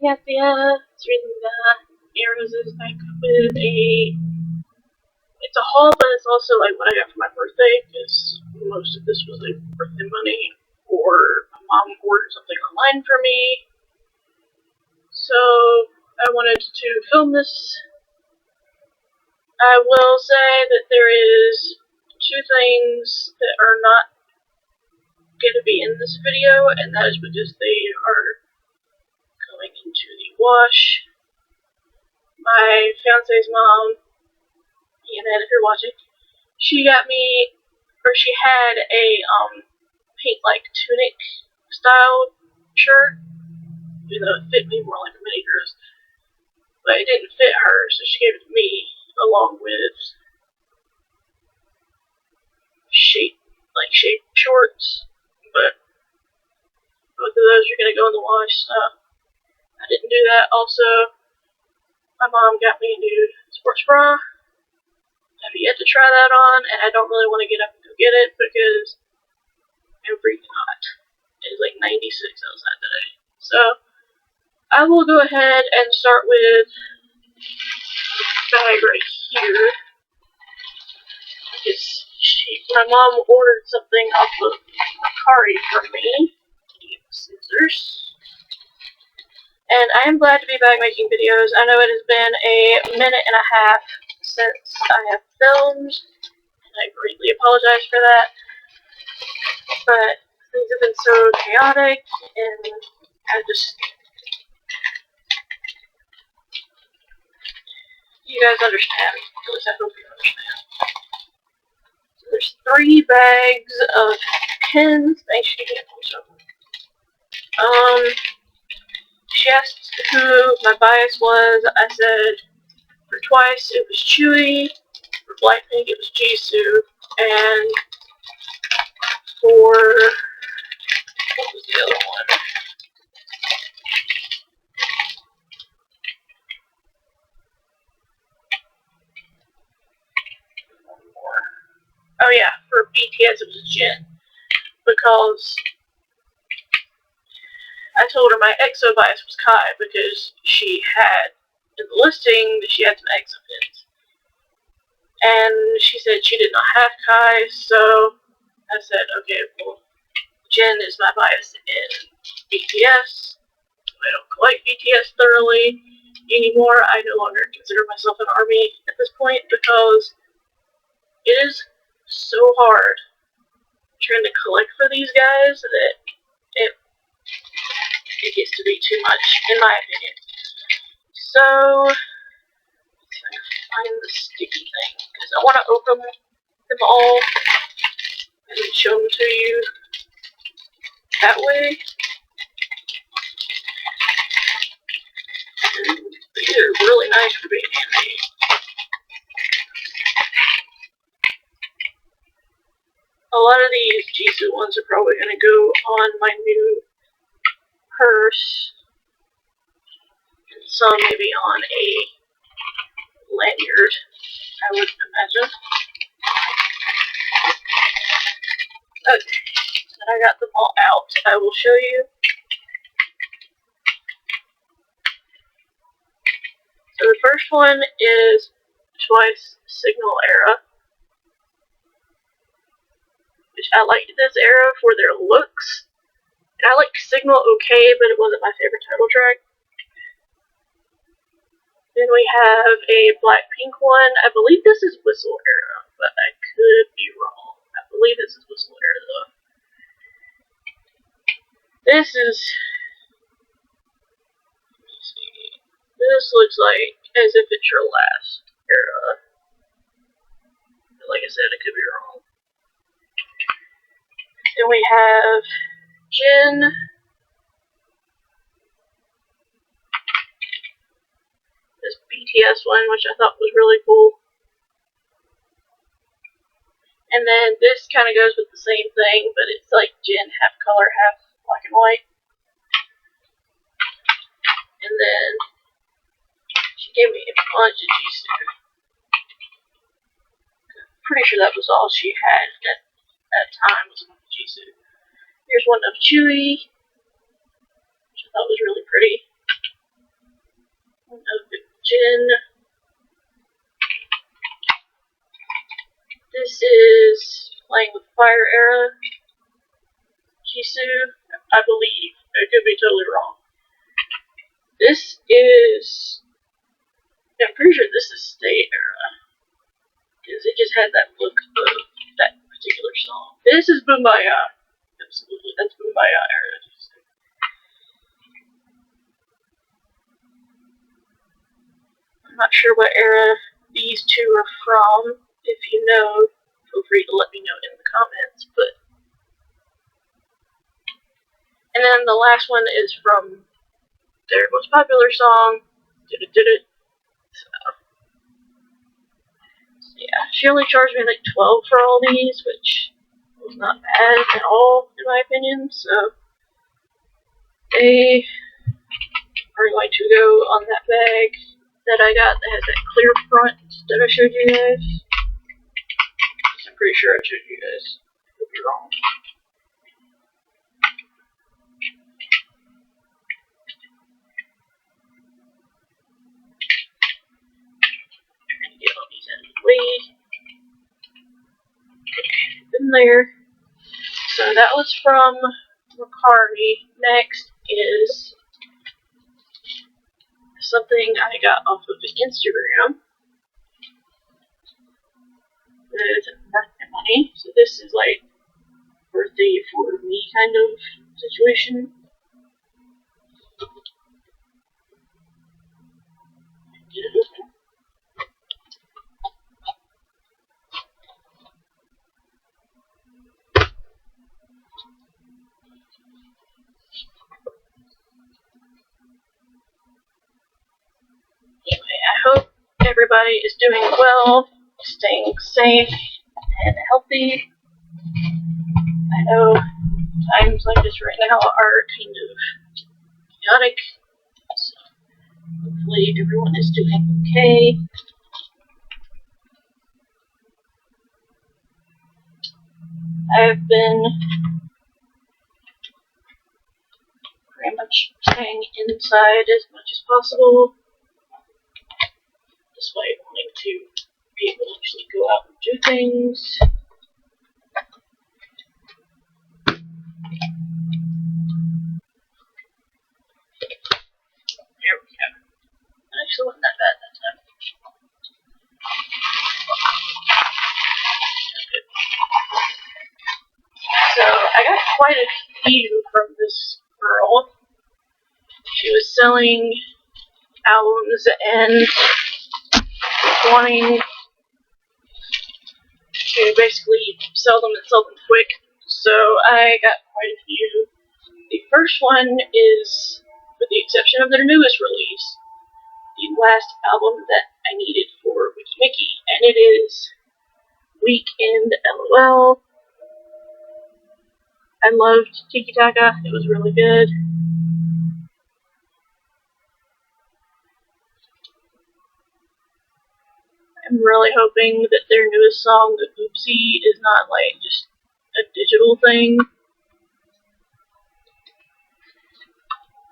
Yes, it's really Arrows is back with it's a haul, but it's also like what I got for my birthday, because most of this was like birthday money, or my mom ordered something online for me. So I wanted to film this. I will say that there is two things that are not going to be in this video, and that is because they are going into the wash. My fiance's mom, Ian, if you're watching, she got me, or she had a pink like tunic style shirt, even though it fit me more like a mini dress, but it didn't fit her, so she gave it to me along with shape shorts, but both of those are gonna go in the wash, so I didn't do that. Also, my mom got me a new sports bra. I've yet to try that on, and I don't really want to get up and go get it because I'm freaking hot. It's like 96 outside today. So I will go ahead and start with this bag right here. My mom ordered something off of Mercari for me. Scissors. And I am glad to be back making videos. I know it has been a minute and a half since I have filmed, and I greatly apologize for that. But things have been so chaotic, and you guys understand. At least I hope you understand. So there's 3 bags of pins. Thanks, she gave me some. She asked who my bias was. I said for Twice it was Chewy, for Blackpink it was Jisoo, and for what was the other one? Oh yeah, for BTS it was Jin, because I told her my EXO bias was Kai, because she had in the listing that she had some EXO pins. And she said she did not have Kai, so I said, okay, well, Jin is my bias in BTS. I don't collect BTS thoroughly anymore. I no longer consider myself an ARMY at this point, because it is so hard trying to collect for these guys that it gets to be too much, in my opinion. So, let's find the sticky thing, because I want to open them all and then show them to you that way. And these are really nice for being handmade. A lot of these Jisoo ones are probably going to go on my new purse, and some maybe on a lanyard, I would imagine. Okay, and I got them all out. I will show you. So the first one is Twice Signal Era, which I liked this era for their looks. And I liked Signal okay, but it wasn't my favorite title track. Then we have a Blackpink one. I believe this is Whistle Era, but I could be wrong. I believe this is Whistle Era though. This looks like as if it's your last era. But like I said, I could be wrong. Then we have Jin. This BTS one, which I thought was really cool. And then this kind of goes with the same thing, but it's like Jin, half color, half black and white. And then she gave me a bunch of Jisoo. Pretty sure that was all she had at that time, was a bunch of Jisoo. Here's one of Chewy, which I thought was really pretty. Fire era Jisoo, I believe. I could be totally wrong. This is, I'm pretty sure this is Stay era, because it just had that look of that particular song. This is Boombayah. Absolutely, that's Boombayah era. I'm not sure what era these two are from. If you know, feel free to let me know in the comments. And then the last one is from their most popular song, Did It. So, yeah, she only charged me like 12 for all these, which was not bad at all, in my opinion. So they are going to go on that bag that I got that has that clear front that I showed you guys. I'm pretty sure I showed you guys. I could be wrong. Trying to get all these out of the way. In there. So that was from Mercari. Next is something I got off of Instagram with birthday money. So this is like birthday for me kind of situation. Anyway, I hope everybody is doing well, staying safe and healthy. I know times like this right now are kind of chaotic, so hopefully everyone is doing okay. I've been pretty much staying inside as much as possible, despite wanting to be able to actually go out and do things. There we go. It actually wasn't that bad that time. Good. So I got quite a few from this girl. She was selling albums and wanting to basically sell them and sell them quick. So I got quite a few. The first one is, with the exception of their newest release, the last album that I needed for Wiki Mickey, and it is Weekend LOL. I loved Tiki Taka, it was really good. I'm really hoping that their newest song, the Oopsie, is not like just a digital thing.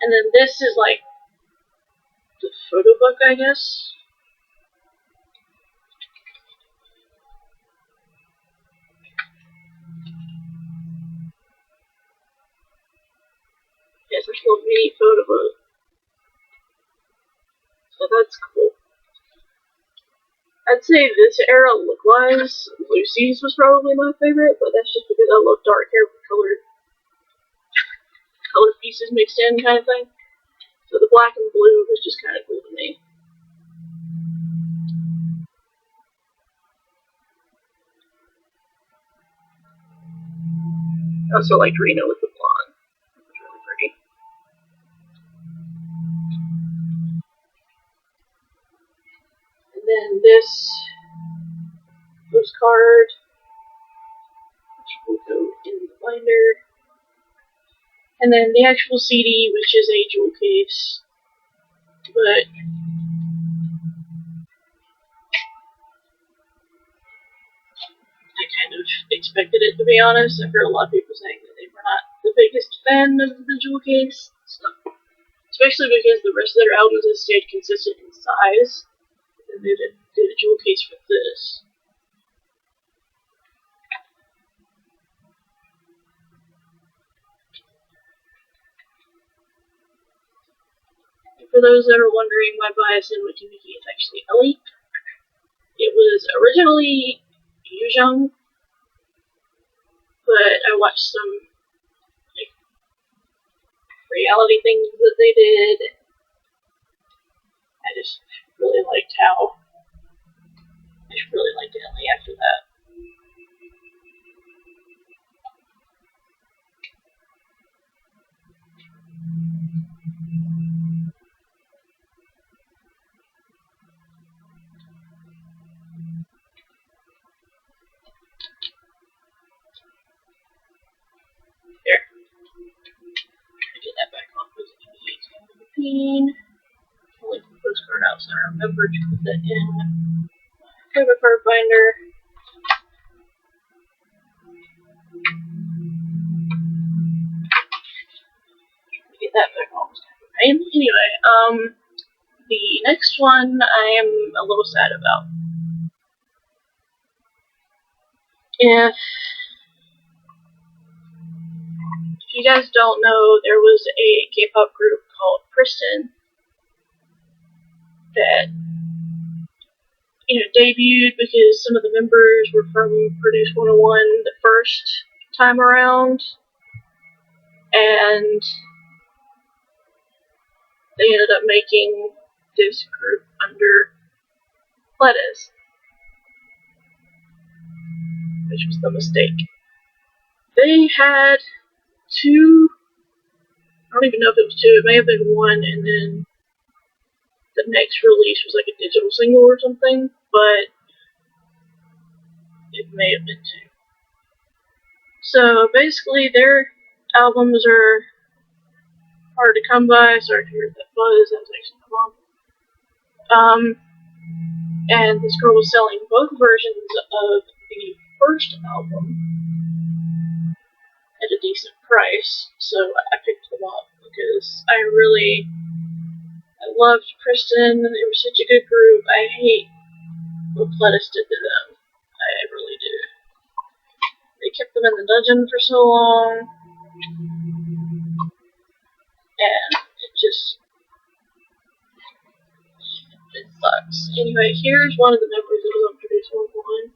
And then this is like the photo book, I guess. It's a little mini photo book. So that's cool. I'd say this era look-wise, Lucy's was probably my favorite, but that's just because I love dark hair with colored pieces mixed in kind of thing. So the black and blue was just kind of cool to me. I also liked Rena with the blonde. It was really pretty. And then this postcard, which will go in the binder. And then the actual CD, which is a jewel case. But I kind of expected it, to be honest. I've heard a lot of people saying that they were not the biggest fan of the jewel case. So, especially because the rest of their albums have stayed consistent in size. And they did a jewel case for this. And for those that are wondering why Byasin Wiki is actually Ellie, it was originally Yuzhong, but I watched some like reality things that they did. I just really liked Ellie after that. There. Get that back on. Only put the postcard out, so I remember to put that in cover card binder. Get that back on. Anyway, the next one I am a little sad about. If you guys don't know, there was a K-pop group called Kristen that, debuted because some of the members were from Produce 101 the first time around, and they ended up making this group under Pledis, which was the mistake. They had two, I don't even know if it was two, it may have been one, and then the next release was like a digital single or something, but it may have been two. So basically their albums are hard to come by. Sorry if you heard that buzz, that was actually my mom. And this girl was selling both versions of the first album at a decent price, so I picked them up because I loved Kristen. They were such a good group. I hate what Pledis did to them. I really do. They kept them in the dungeon for so long, and it sucks. Anyway, here's one of the members that was on Produce 101.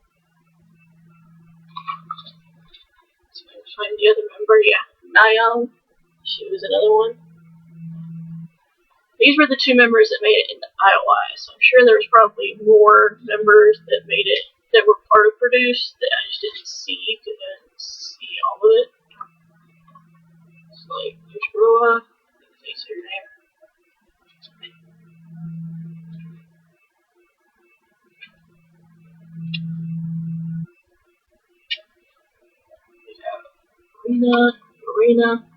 So I'm going to find the other member. Yeah, Nayoung. She was another one. These were the two members that made it into IOI, so I'm sure there was probably more members that made it, that were part of Produce, that I just didn't see, because I didn't see all of it. So, like, there's Roa, I think they say her name. We have Arena.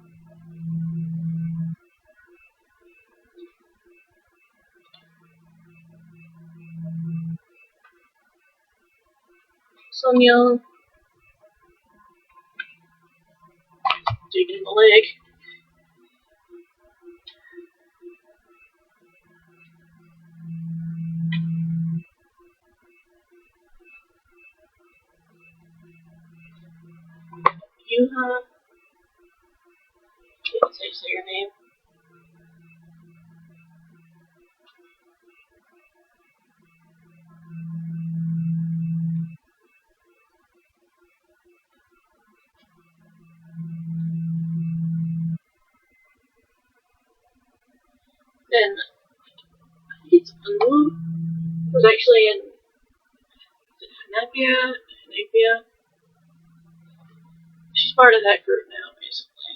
Sunyoung. Digging the leg. Yuha. Didn't say your name. Then I think it's Anu, who's actually in Hanapia. She's part of that group now, basically.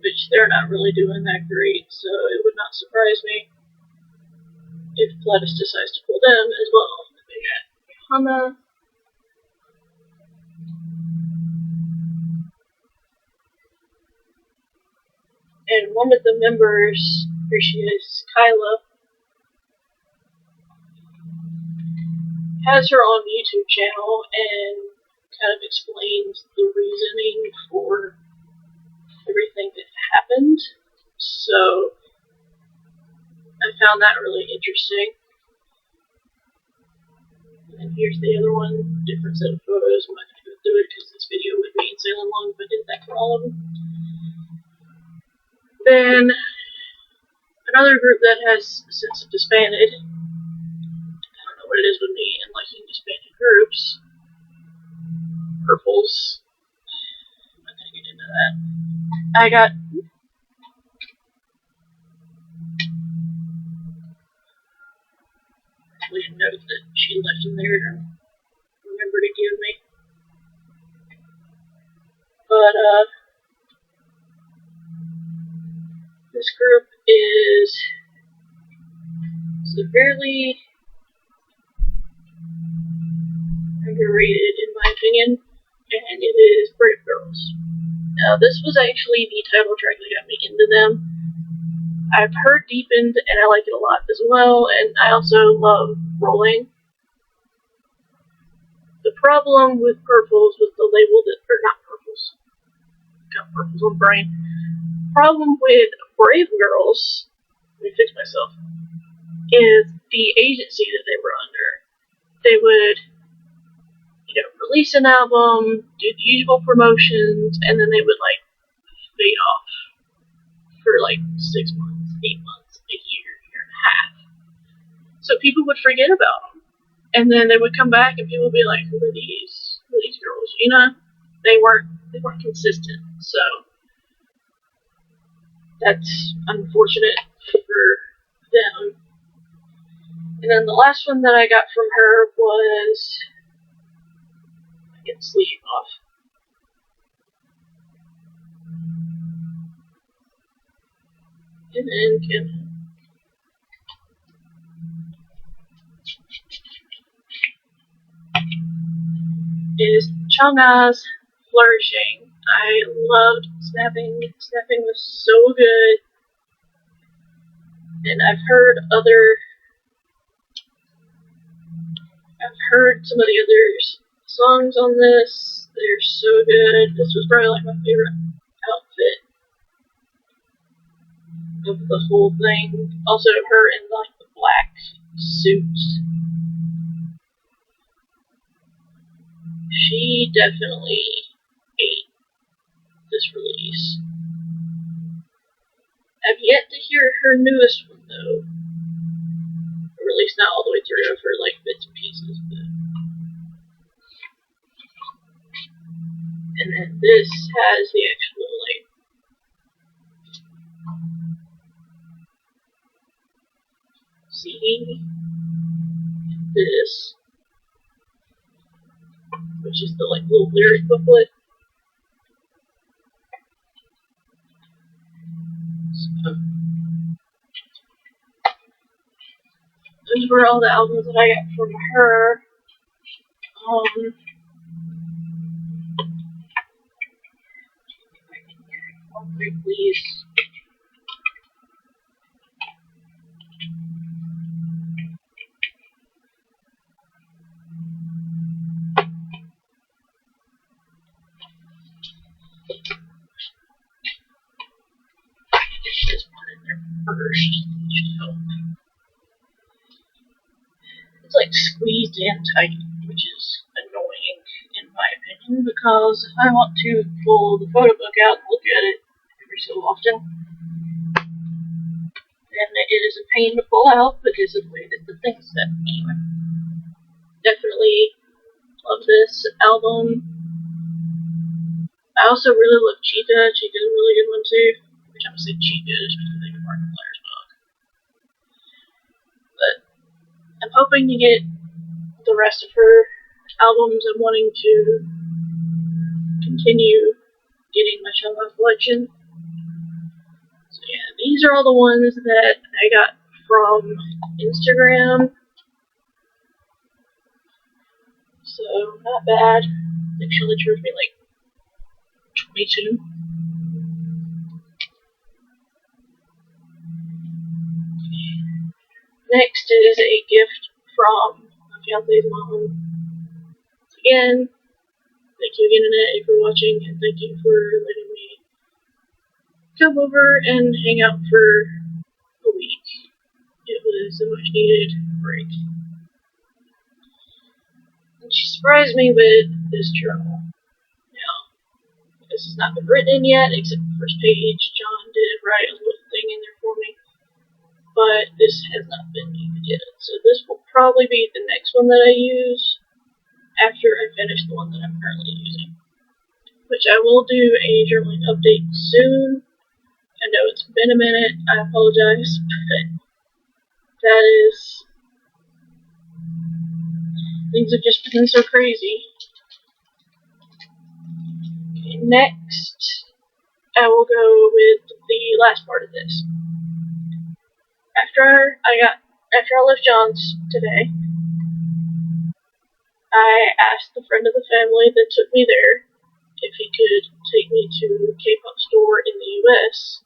Which they're not really doing that great, so it would not surprise me if Pledis decides to pull them as well. They got Hana. And one of the members, here she is, Kyla, has her own YouTube channel and kind of explains the reasoning for everything that happened. So I found that really interesting. And here's the other one, different set of photos. I'm not going to go through it because this video would be insanely long if I did that for all of them. Then, I another group that has since disbanded. I don't know what it is with me and liking disbanded groups. Purples. I'm not gonna get into that. I got actually a note that she left in there to remember to give me. But this group is severely underrated in my opinion, and it is Brave Girls. Now this was actually the title track that got me into them. I've heard Deepened and I like it a lot as well, and I also love Rolling. The problem with Purples was the label that, or not Purples, got Purples on brain. Problem with Brave Girls, let me fix myself, is the agency that they were under. They would, release an album, do the usual promotions, and then they would, fade off for, 6 months, 8 months, a year, year and a half. So people would forget about them. And then they would come back and people would be like, who are these girls? They weren't consistent. So that's unfortunate for them. And then the last one that I got from her was, get sleeve off. And then is Chang'e's Flourishing. I loved Snapping. Snapping was so good. And I've heard some of the other songs on this. They're so good. This was probably my favorite outfit of the whole thing. Also her in the black suits. She definitely ate this release. I've yet to hear her newest one though. Or at least not all the way through. I've heard bits and pieces, but and then this has the actual CD. This, which is the little lyric booklet. So, those were all the albums that I got from her. Please. This one in there first. It's squeezed in tight, which is annoying in my opinion, because if I want to pull the photo book out and look at it every so often, then it is a pain to pull out because of the way that the thing's set. Anyway, definitely love this album. I also really love Chica. Chica's a really good one too. Every time I say Chica, I just think of Markiplier's dog. But I'm hoping to get the rest of her albums. I'm wanting to continue getting my Chang'e collection. So yeah, these are all the ones that I got from Instagram. So not bad. I think she only charged me 22. Next is a gift from my fiance's mom. So again, thank you again, Annette, for watching, and thank you for letting me come over and hang out for a week. It was a much needed break. And she surprised me with this journal. Now, this has not been written in yet, except the first page. John did write a little thing in there for me. but this has not been used yet. So this will probably be the next one that I use after I finish the one that I'm currently using. Which I will do a journaling update soon. I know it's been a minute, I apologize, but that is, things have just been so crazy. Okay, next, I will go with the last part of this. After I left John's today, I asked the friend of the family that took me there if he could take me to a K-pop store in the US,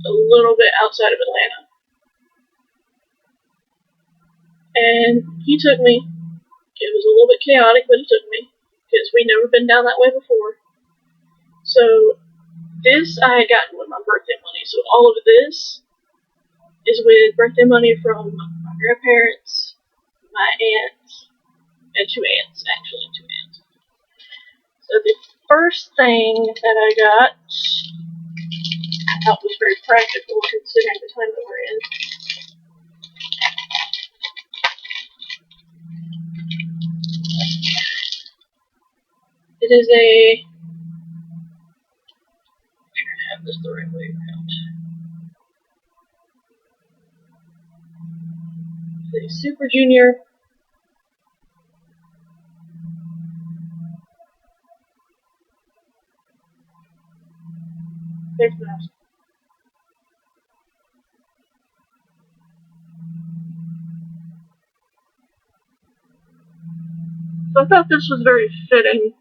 a little bit outside of Atlanta. And he took me. It was a little bit chaotic, but he took me, because we'd never been down that way before. So, this I had gotten with my birthday money, so all of this is with birthday money from my grandparents, my aunt, and two aunts. So the first thing that I got, I thought was very practical considering the time that we're in. It is a, I'm sure I have this the right way around. It's a Super Junior face mask. So I thought this was very fitting,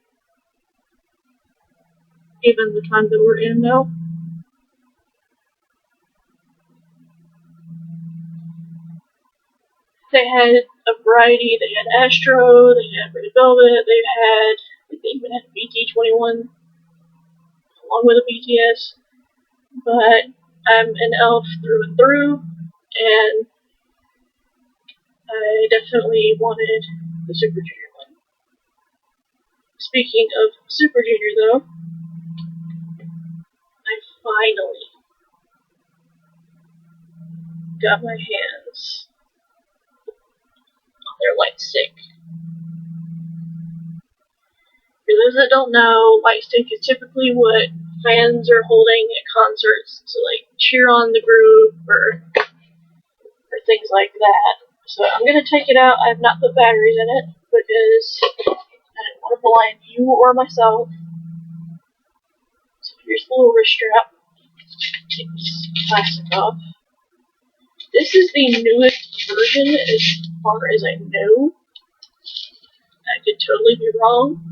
given the time that we're in now. They had a variety. They had Astro, they had Red Velvet, they even had BT21 along with a BTS. But I'm an elf through and through, and I definitely wanted the Super Junior one. Speaking of Super Junior, though, I finally got my hands on their light stick. For those that don't know, light stick is typically what fans are holding at concerts to like cheer on the group or things like that. So I'm gonna take it out. I have not put batteries in it because I didn't want to blind you or myself. So here's the little wrist strap. Take this plastic off. This is the newest version as far as I know. I could totally be wrong.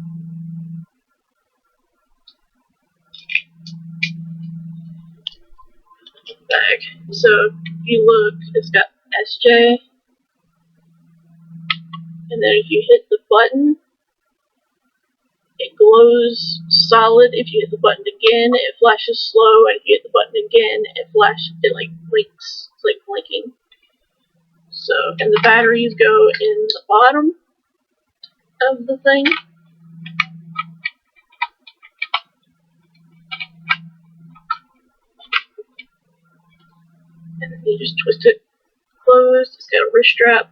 Bag. So if you look, it's got SJ, and then if you hit the button, it glows solid. If you hit the button again, it flashes slow, and if you hit the button again, it like blinks. It's like blinking. So, and the batteries go in the bottom of the thing. And then you just twist it closed. It's got a wrist strap.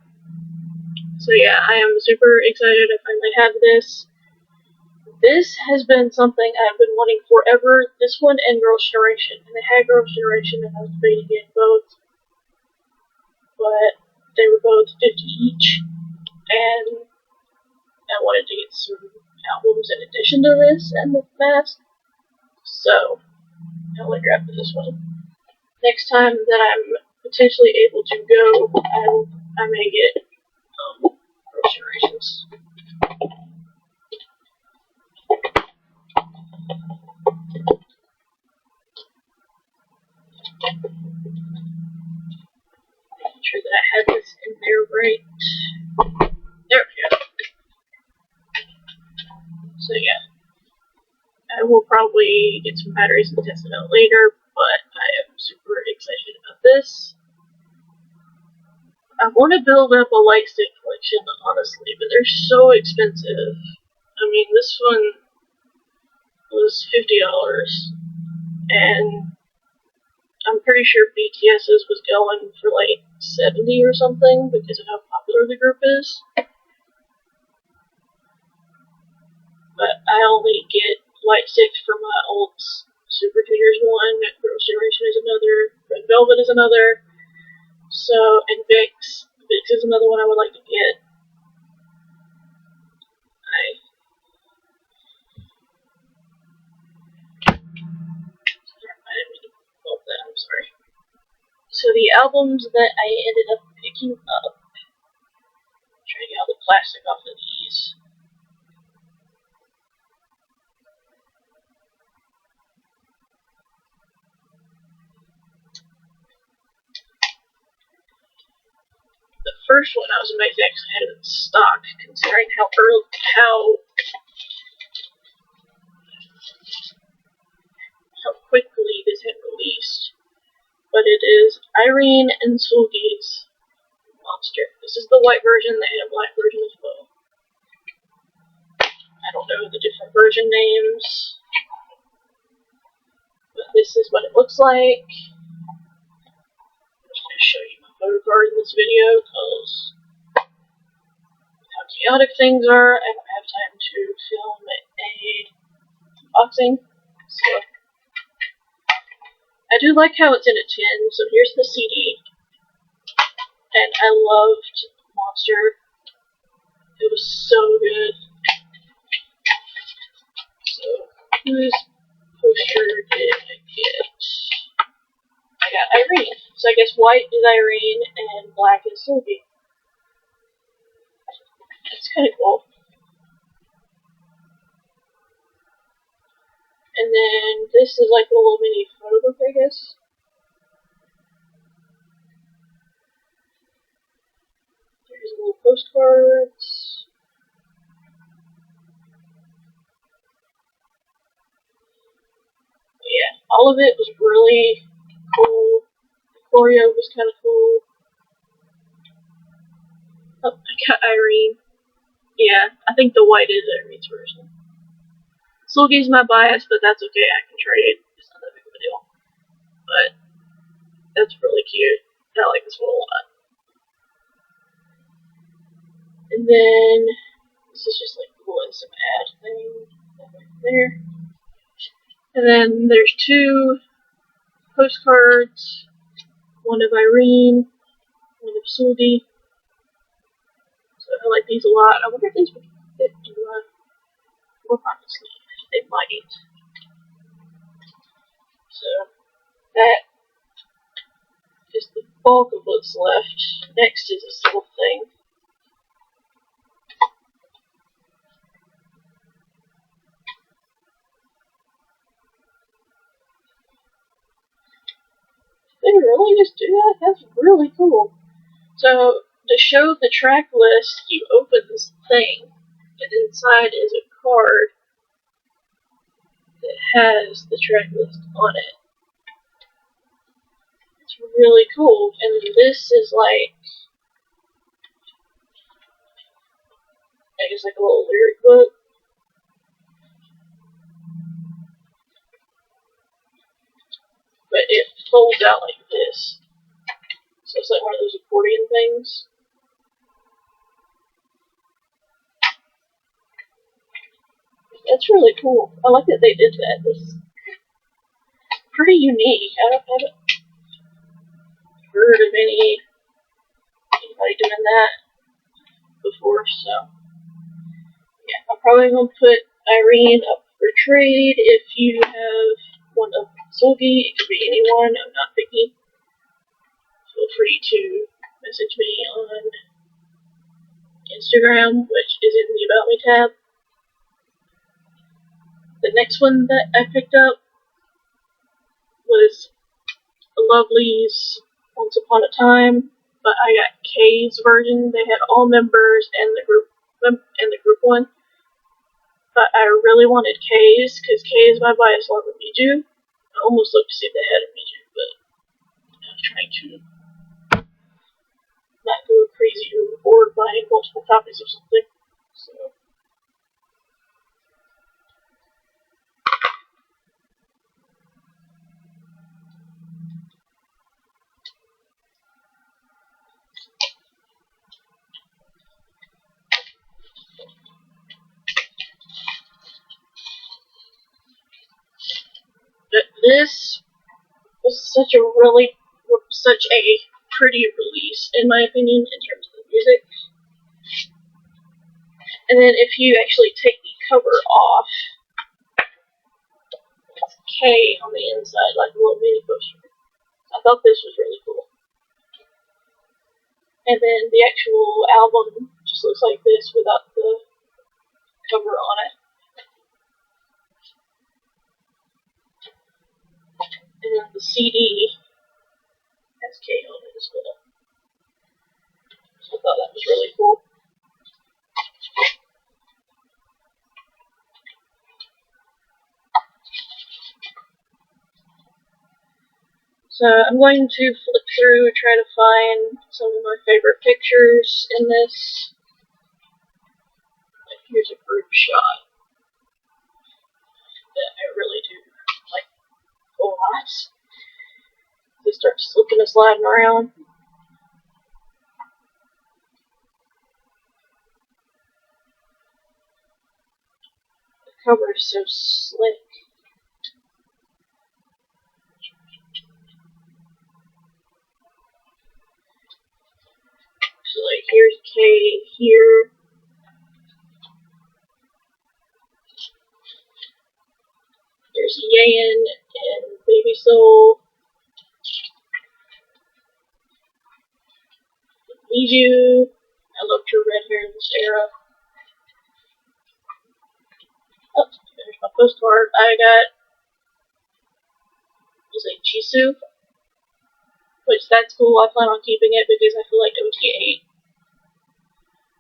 So yeah, I am super excited I finally have this. This has been something I've been wanting forever. This one and Girls' Generation. And I had Girls' Generation and I was debating getting both. But they were both 50 each. And I wanted to get some albums in addition to this and the mask. So I only grabbed this one. Next time that I'm potentially able to go, I may get Girls' Generations. Making sure that I had this in there right. There we go. So yeah, I will probably get some batteries and test it out later, but I am super excited about this. I want to build up a light stick collection, honestly, but they're so expensive. I mean, this one was $50, and I'm pretty sure BTS's was going for like 70 or something because of how popular the group is. But I only get White 6 for my old Super Juniors one, Girls' Generation is another, Red Velvet is another, so, and VIXX. VIXX is another one I would like to get. I'm sorry. So the albums that I ended up picking up, I'm trying to get all the plastic off of these. The first one I was amazed I actually had it in stock, considering how quickly this had released. But it is Irene and Seulgi's Monster. This is the white version, they had a black version as well. I don't know the different version names, but this is what it looks like. I'm just going to show you my photo card in this video because how chaotic things are, I don't have time to film a unboxing. So I do like how it's in a tin, so here's the CD. And I loved Monster. It was so good. So, whose poster did I get? I got Irene. So I guess white is Irene and black is Seulgi. That's kind of cool. And then this is like a little mini photo book, I guess. There's little postcards. But yeah, all of it was really cool. The choreo was kind of cool. Oh, I got Irene. Yeah, I think the white is Irene's version. Seulgi's my bias, but that's okay, I can trade. It's not that big of a deal. But that's really cute. I like this one a lot. And then this is just like cool and some ad thing right there. And then there's two postcards, one of Irene, one of Seulgi. So I like these a lot. I wonder if these would fit in my four pocket sleeve. They might. So that is the bulk of what's left. Next is this little thing. They really just do that? That's really cool. So, to show the track list, you open this thing, and inside is a card that has the track list on it. It's really cool, and this is like, I guess like a little lyric book. But it folds out like this. So it's like one of those accordion things. That's really cool. I like that they did that. It's pretty unique. I haven't heard of anybody doing that before, so yeah, I'm probably gonna put Irene up for trade. If you have one of Seulgi, it could be anyone, I'm not picky. Feel free to message me on Instagram, which is in the About Me tab. The next one that I picked up was Lovelyz Once Upon a Time, but I got K's version. They had all members and the group one. But I really wanted K's because K is my bias along with Miju. I almost looked to see if they had a Miju, but I was trying to not go crazy overboard buying multiple copies of something. So this was such a pretty release, in my opinion, in terms of the music. And then if you actually take the cover off, it's K on the inside, like a little mini poster. I thought this was really cool. And then the actual album just looks like this without the cover on it. And then the CD has K on it as well. So I thought that was really cool. So I'm going to flip through, try to find some of my favorite pictures in this. Here's a group shot that I really do like a lot. They start slipping and sliding around. The cover is so slick. So like here's K here. There's Yayan and Baby Soul. Miju. I loved her red hair in this era. Oh, there's my postcard. I got, was it Jisoo? Which, that's cool. I plan on keeping it because I feel like OT8.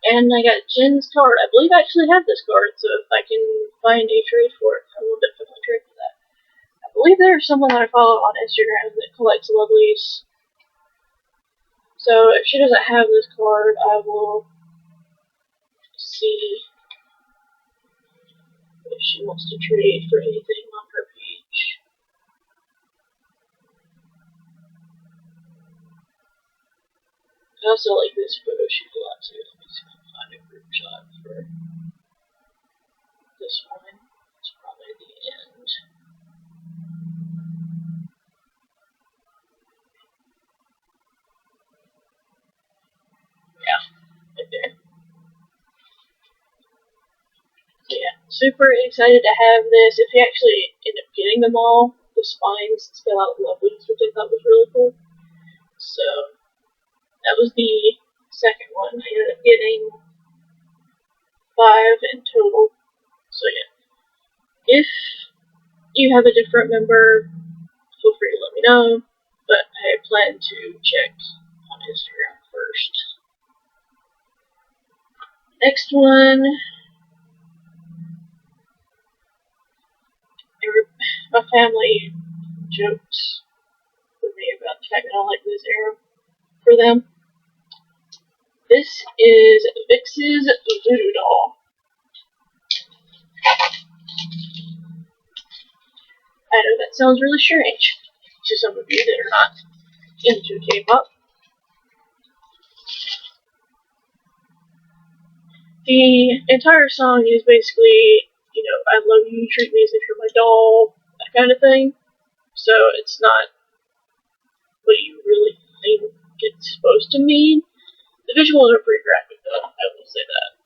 And I got Jin's card. I believe I actually have this card, so if I can find a trade for it, I will definitely trade for that. I believe there's someone that I follow on Instagram that collects lovelies. So if she doesn't have this card, I will see if she wants to trade for anything on her page. I also like this photo shoot a lot too. Let me see if I can find a group shot for this one. It's probably the end. Yeah, right there. So yeah, super excited to have this. If you actually end up getting them all, the spines spell out lovelies, which I thought was really cool. So that was the second one. I ended up getting 5 in total. So yeah, if you have a different member, feel free to let me know. But I plan to check on Instagram first. Next one. My family joked with me about the fact that I like this era for them. This is Vix's Voodoo Doll. I know that sounds really strange to some of you that are not into K-pop. The entire song is basically, I love you, treat me as if you're my doll, that kind of thing. So it's not what you really think it's supposed to mean. The visuals are pretty graphic though, I will say that.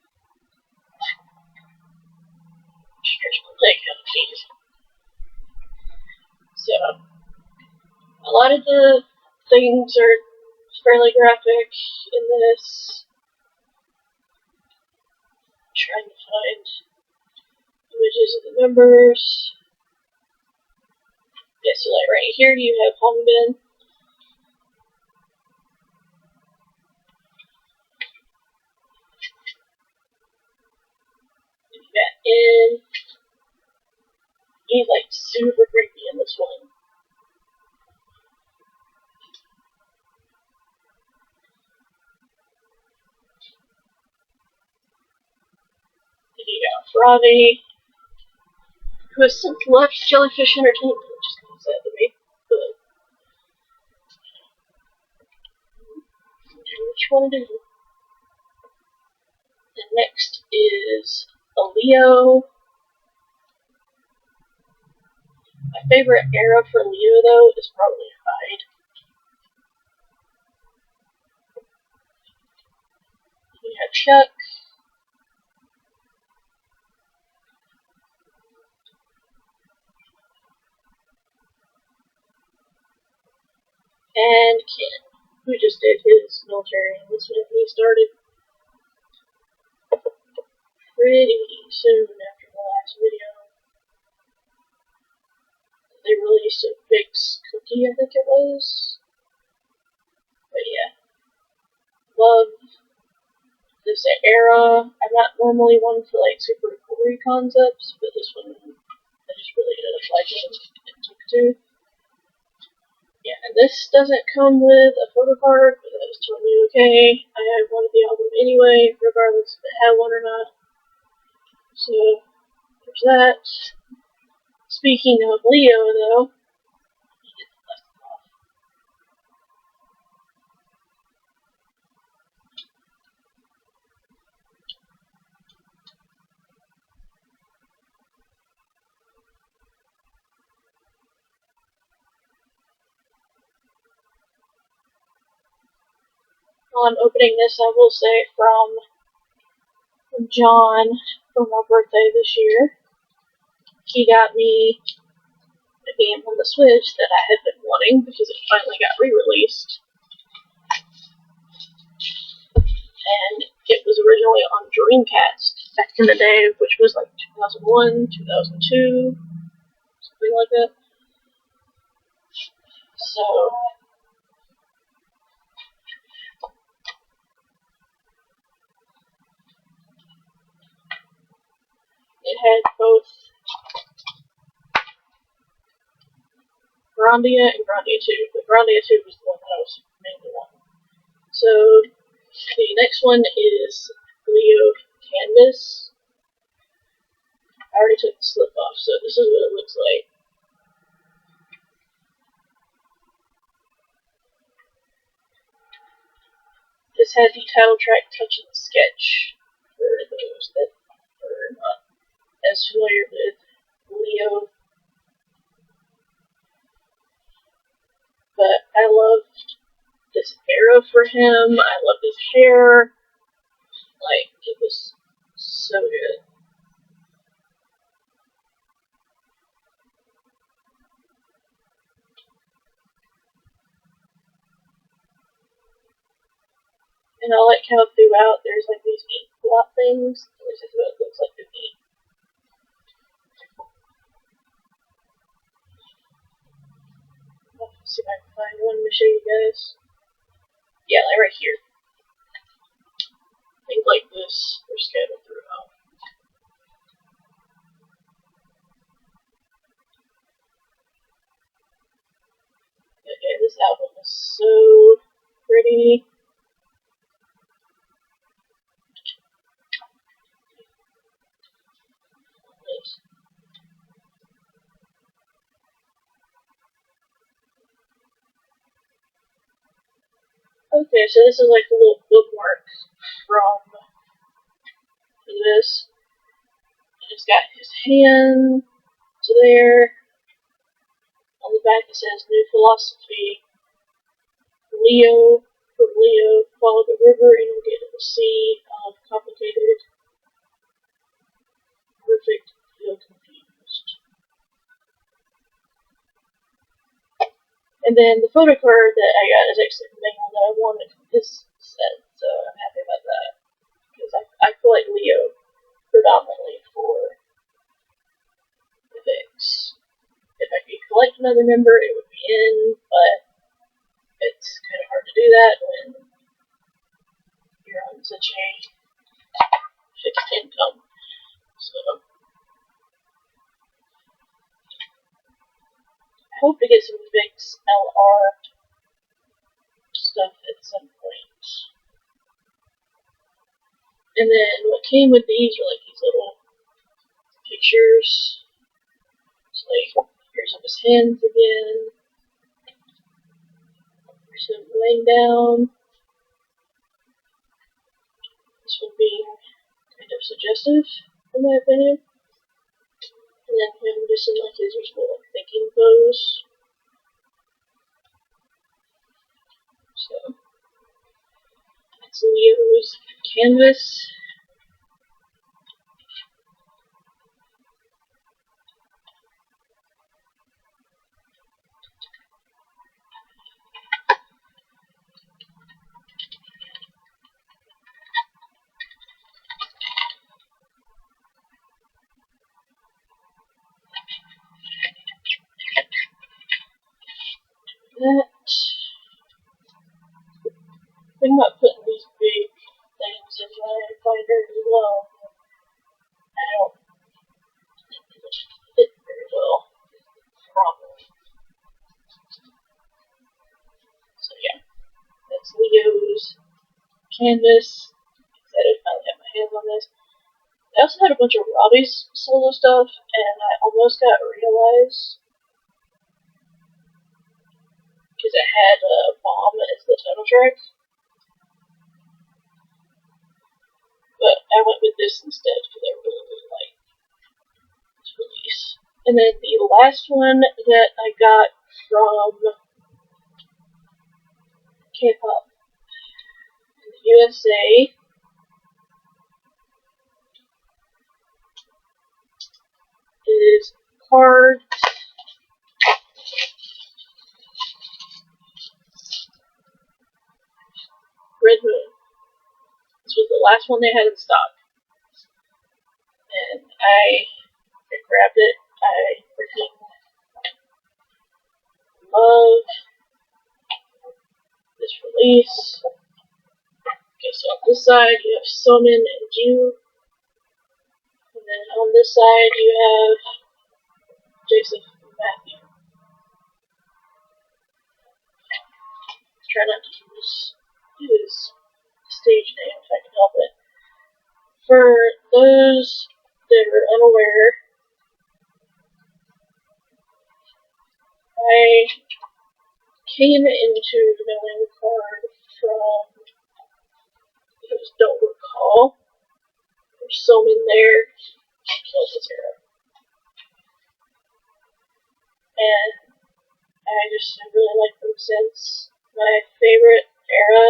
So, a lot of the things are fairly graphic in this. I'm trying to find images of the members. Yeah, so like right here you have Hongbin. And he's like super creepy in this one. Then you got Ravi, who has since left Jellyfish Entertainment, which is kind of sad to me. But do what you want to do. And next is a Leo. I favorite era for Leo, though, is probably Hyde. We have Chuck. And Ken, who just did his military enlistment. He started pretty soon after the last video. They released a Vicks cookie, I think it was. But yeah, love this era. I'm not normally one for like super gory concepts, but this one I just really ended up liking and took to. Yeah, and this doesn't come with a photo card, but that is totally okay. I have one of the album anyway, regardless if it had one or not. So, there's that. Speaking of Leo, though, he gets left off. While I'm opening this, I will say from John for my birthday this year. He got me a game on the Switch that I had been wanting because it finally got re-released. And it was originally on Dreamcast back in the day, which was like 2001, 2002, something like that. So, it had both Grandia and Grandia 2, but Grandia 2 was the one that I was mainly wanting. So, the next one is Leo Canvas. I already took the slip off, so this is what it looks like. This had the title track Touch and Sketch for those that are not as familiar with Leo. But I loved this era for him. I loved his hair. Like, it was so good. And I like how throughout there's like these ink blot things. At least that's what it looks like to me. Let's see if I can find one to show you guys. Yeah, like right here. Things like this are scattered throughout. But yeah, this album is so pretty. Okay, so this is like a little bookmark from this. And it's got his hand to there. On the back it says New Philosophy. Leo, from Leo, follow the river and you'll get to the sea of complicated, perfect, feel confused. And then the photo card that I got is actually the main one that I wanted from this set, so I'm happy about that. Because I feel like Leo predominantly for the Vicks. If I could collect another member, it would be in, but it's kind of hard to do that when you're on such a fixed income. So I hope to get some Vicks LR stuff at some point. And then what came with these were like these little pictures. So like, here's of his hands again. Here's him laying down. This one being kind of suggestive, in my opinion. And then him just in like his usual like thinking pose. So that's Leo's canvas. That thing about putting these big things in my binder as well, I don't think it would fit very well. Probably. So yeah, that's Leo's canvas. Excited to finally have my hands on this. I also had a bunch of Robbie's solo stuff, and I almost got Realize because it had a bomb as the title track. But I went with this instead because I really like this release. And then the last one that I got from K-pop in the USA is Card. Red Moon. This was the last one they had in stock. And I grabbed it. I freaking love this release. Okay, so on this side you have Somin and Ju. And then on this side you have Joseph and Matthew. Try not to use his stage name if I can help it. For those that are unaware, I came into the milling card from, I just don't recall. There's some in there. Kill the zero. And I really like them since. My favorite era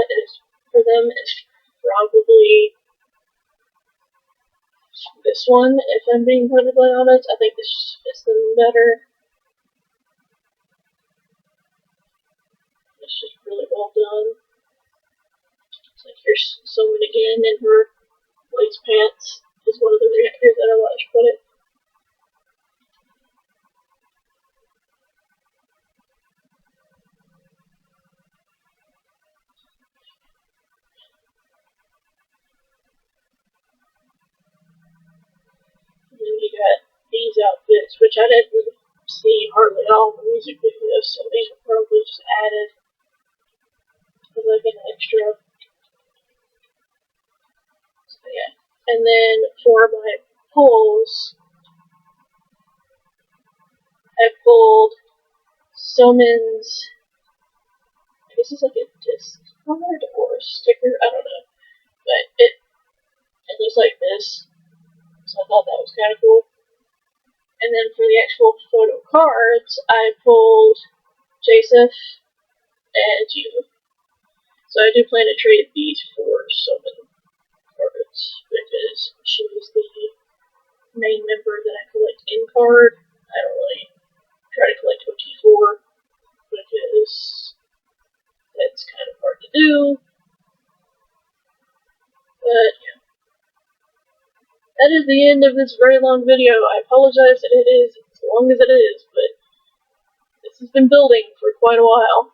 for them is probably this one, if I'm being perfectly honest. I think this fits them better. It's just really well done. It's like here's Somin again in her lace pants is one of the reactors that I like to put it. And then you got these outfits, which I didn't see hardly all in the music videos, so these were probably just added as like an extra. So yeah. And then for my pulls, I pulled Somin's, I guess it's like a disc card or a sticker, I don't know. But it looks like this. So I thought that was kind of cool. And then for the actual photo cards, I pulled Joseph and Ju. So I do plan to trade these for Somin cards because she was the main member that I collect in card. I don't really try to collect OT4 because that's kind of hard to do. But yeah. That is the end of this very long video. I apologize that it is as long as it is, but this has been building for quite a while.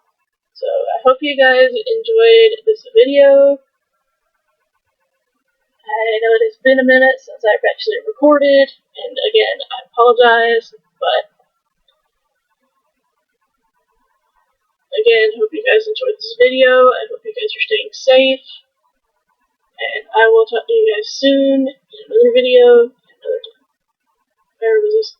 So I hope you guys enjoyed this video. I know it has been a minute since I've actually recorded, and again, I apologize, but again, hope you guys enjoyed this video. I hope you guys are staying safe. And I will talk to you guys soon in another video, another time. There was this.